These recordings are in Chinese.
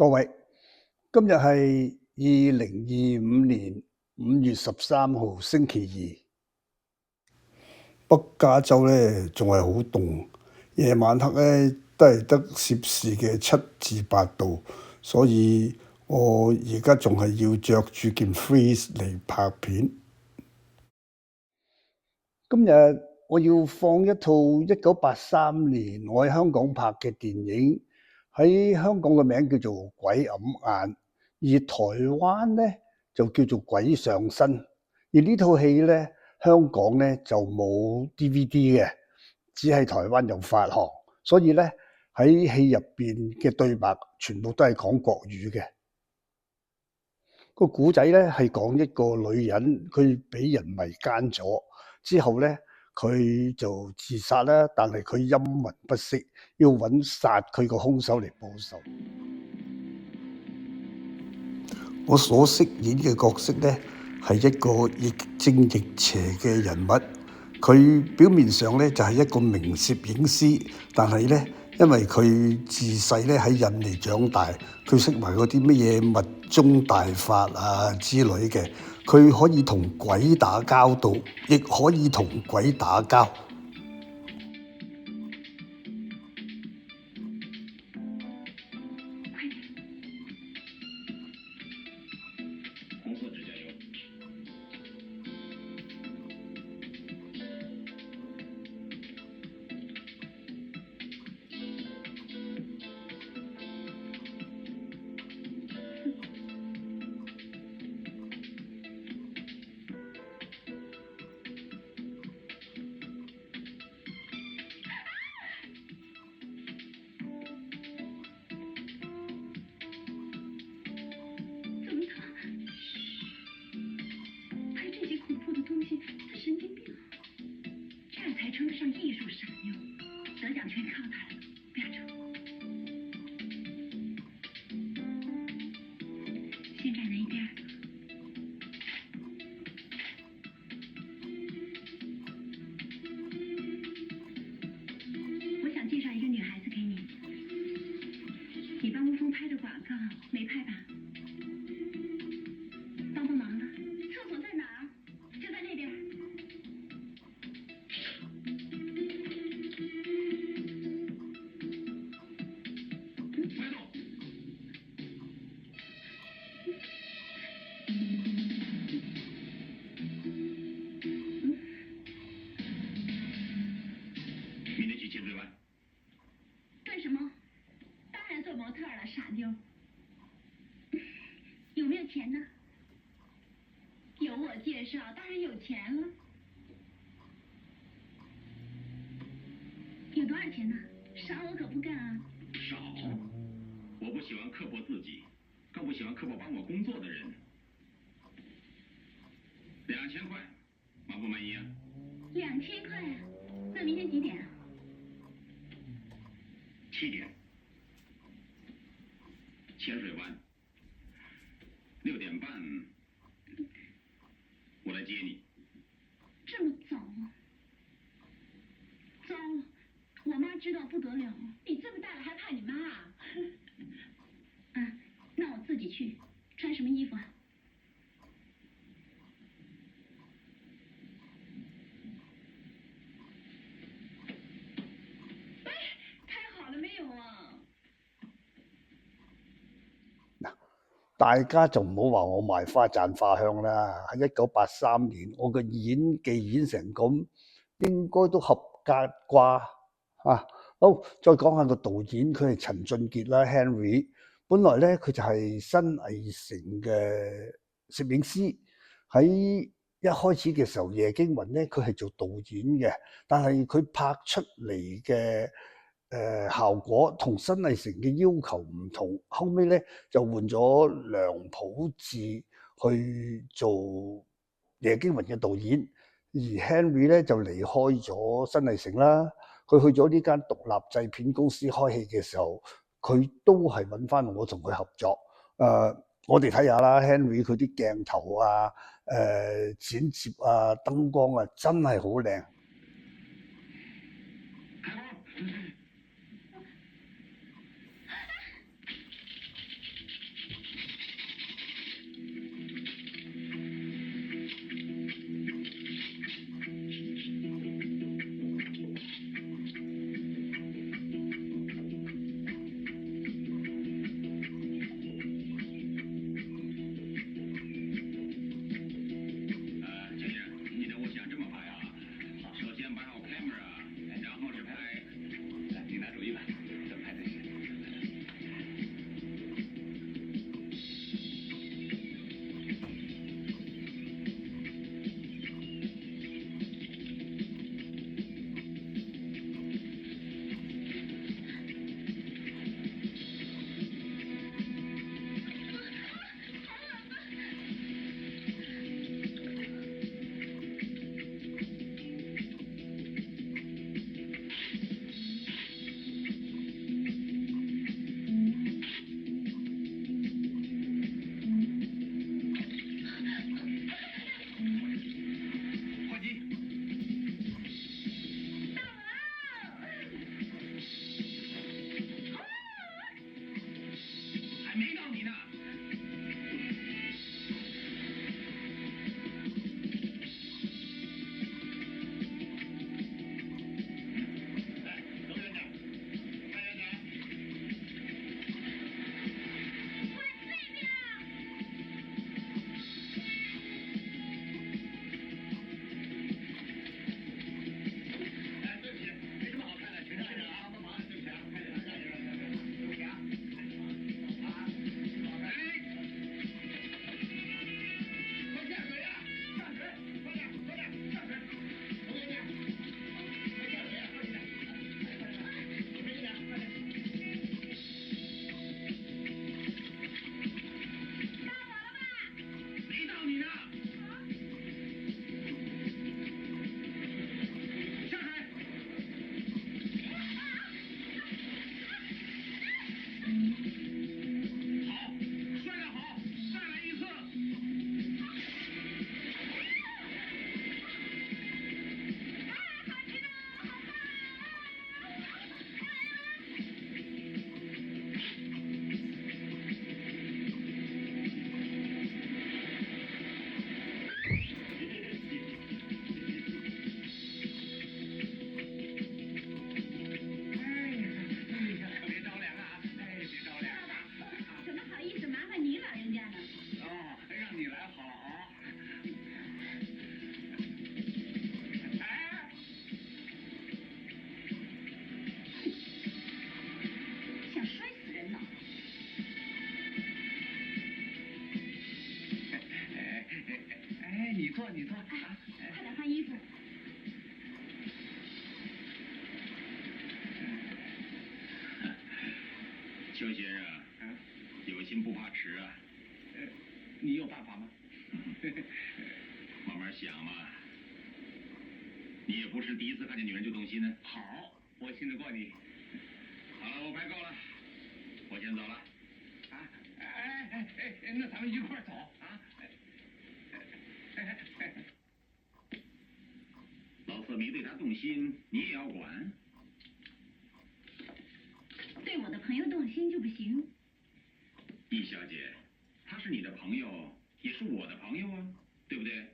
各位，今日係2025年5月13號星期二，北加州咧仲係好凍，夜晚黑咧都係得攝氏嘅7至8度，所以我而家仲係要着住件 fleece 嚟拍片。今日我要放一套1983年我喺香港拍嘅電影，喺香港嘅名叫做《鬼揞眼》，而台灣呢就叫做《鬼上身》。而呢套戲呢，香港呢就冇 DVD 嘅，只係台灣有發行，所以呢喺戲入邊嘅對白全部都係講國語嘅。個古仔呢係講一個女人，佢俾人迷奸咗之後呢，佢就自殺啦，但係佢陰魂不息，要揾殺佢個兇手嚟報仇。我所飾演嘅角色呢，係一個亦正亦邪嘅人物。佢表面上呢就係一個名攝影師，但係呢，因為佢自細咧喺印尼長大，佢識埋嗰啲乜嘢密宗大法啊之類嘅，佢可以同鬼打交道，亦可以同鬼打交。称得上艺术神哟，得奖全靠他了，不要吵。先站在一边。我想介绍一个女孩子给你，你帮吴峰拍的广告没拍吧？帮帮忙了。厕所在哪儿？就在那边。明天去浅水湾。干什么？当然做模特了，傻妞。有没有钱呢？有我介绍，当然有钱了。有多少钱呢？少我可不干啊。少，我不喜欢刻薄自己，更不喜欢刻薄帮我工作的人。2000块，满不满意啊？2000块啊？那明天几点啊？7点。浅水湾。6点半，我来接你。这么早啊？糟了，我妈知道不得了。你这么大了还怕你妈啊？啊，那我自己去。穿什么衣服啊？哎，开好了没有啊？大家就唔好話我賣花讚花香啦。喺1983年，我嘅演技演成咁，應該都合格啩啊！好，再講下個導演，佢係陳俊傑啦 ，Henry。本來咧佢就係新藝城嘅攝影師，喺一開始嘅時候，夜驚魂咧佢係做導演嘅，但係佢拍出嚟嘅效果同新藝城嘅要求唔同，後尾咧就換咗梁普智去做夜驚魂嘅導演，而 Henry 咧就離開咗新藝城啦。佢去咗呢間獨立製片公司開戲嘅時候，佢都係揾翻我同佢合作。我哋睇下啦 ，Henry 佢啲鏡頭啊、剪接啊、燈光啊，真係好靚。你脱。快点换衣服。邱先生，有心不怕迟啊。你有办法吗？慢慢想嘛。你也不是第一次看见女人就动心呢。好，我信得过你。好了，我拍够了，我先走了。啊，那咱们一块儿走啊。老色迷对他动心，你也要管？对我的朋友动心就不行。易小姐，他是你的朋友，也是我的朋友啊，对不对？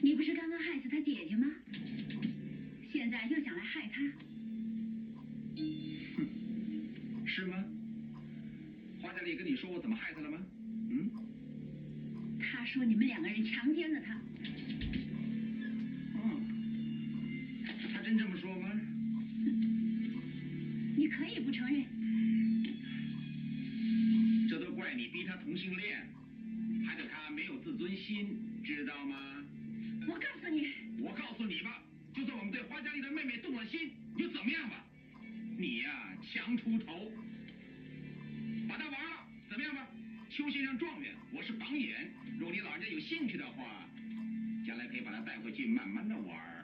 你不是刚刚害死他姐姐吗？现在又想来害他？是吗？花家丽跟你说我怎么害他了吗？嗯？他说你们两个人强奸了他。他真这么说吗？你可以不承认。这都怪你逼他同性恋，害得他没有自尊心，知道吗？我告诉你，我告诉你吧，就算我们对花家丽的妹妹动了心，又怎么样吧？你呀，强出头，把他玩了，怎么样吧？邱先生状元，我是榜眼，如果你老人家有兴趣的话，将来可以把他带回去慢慢的玩。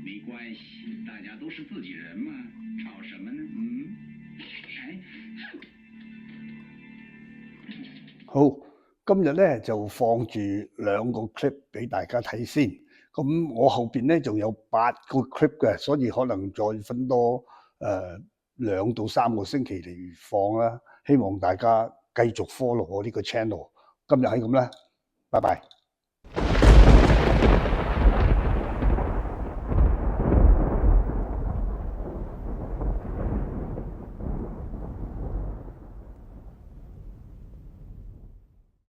没关系，大家都是自己人嘛，吵什么呢？嗯？哎。好，今日咧就放住兩個 clip 俾大家睇先。咁我後邊咧仲有8個 clip 嘅，所以可能再分多2到3個星期嚟放啦。希望大家繼續 follow 我呢個 channel。今日係咁啦，拜拜。